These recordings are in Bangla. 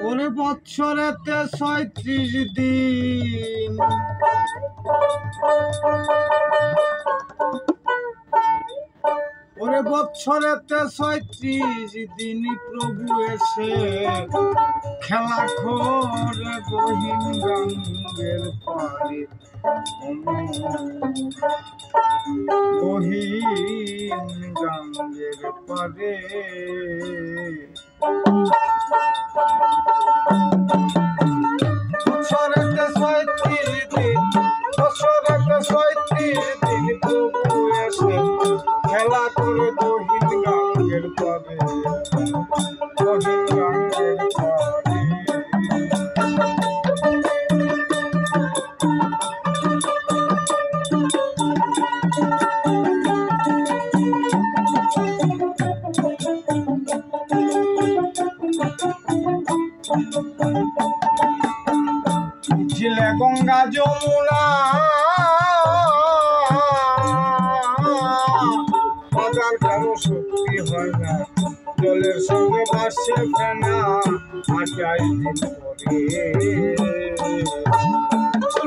ওরে বৎসরেতে ৩৬ দিন ওরে বৎসরেতে ৩৬ দিন প্রভু এসে খেলা করে বহিন গঙ্গের পারে বহিন গঙ্গের পারে বৎসরেতে ৩৬ দিন প্রভু এসে খেলা করে বহিন গঙ্গের পারে বহিন গঙ্গের পারে ঝিলে গঙ্গা যমুনা বাজার কারো শক্তি হয় না জলের সঙ্গে ভাসছে ফেনা ২৮ দিন পরে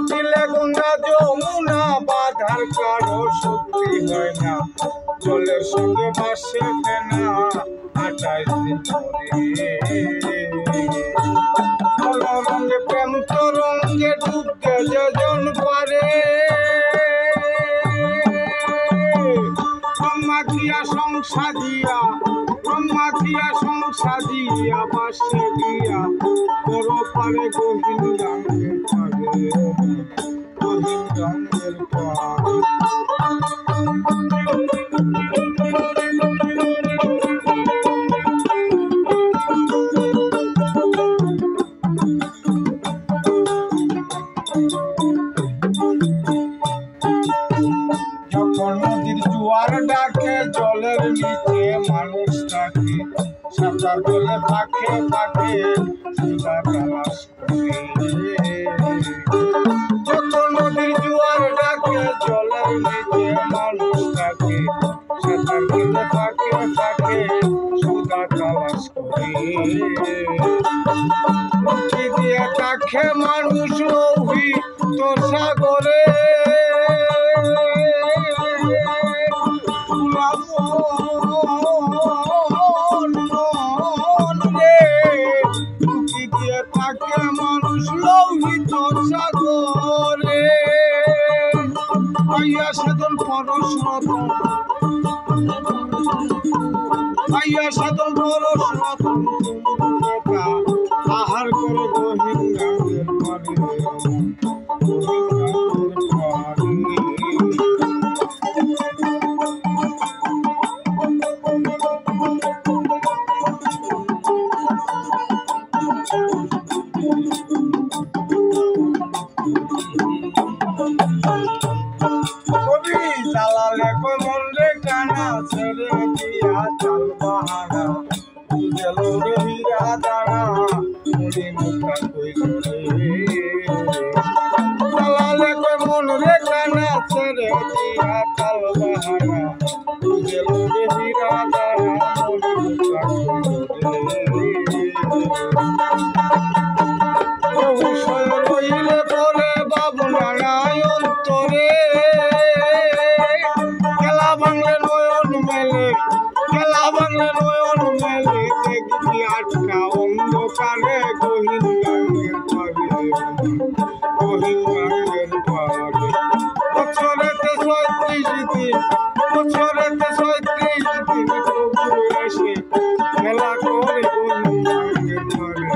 ঝিলে গঙ্গা যমুনা বাজার কারো শক্তি হয় না জলের সঙ্গে ভাসছে ফেনা ২৮ দিন পরে রঙে প্রেম তরঙ্গে ডুবতে যেজন পারে ব্রহ্মাখিয়া সংসাদিয়া বাসে গিয়া বড় পারে গহীন গঙ্গের পারে গহীন গঙ্গের পারে যখন নদীর জোয়ার ডাকে জলের নিচে মানুষ থাকে সাঁতার জলে পাখে পাখে সুতা তালাশ করে যখন নদীর জোয়ার ডাকে জলের নিচে মানুষ থাকে সাঁতার জলে পাখে পাখে সুতা তালাশ করে মুখি দিয়ে তাকে মানুষ লোহিত সাগরে মানুষ লোহিত সাগরে আইয়া সাধন পরশরতন আহার করে গহীন গঙ্গের পারে কবি জালালে কই মন রে কানা ছেড়ে দিয়া চাল বাহানা বুঝেল রে হীরা দানা মুড়ি মুখা কই করে জালালে কই মন রে কানা ছেড়ে দিয়া চাল বাহানা বুঝেল রে হীরা দানা মুড়ি মুখা কই করে রইলে পরে বাবনা নাই অন্তরে খেলা ভাঙলে নয়ন মেলে দেখবি আটকা অন্ধকারে গহীন গঙ্গের পারে বছরেতে ৩৬ দিন প্রভু এসে খেলা করে গহীন গঙ্গের পারে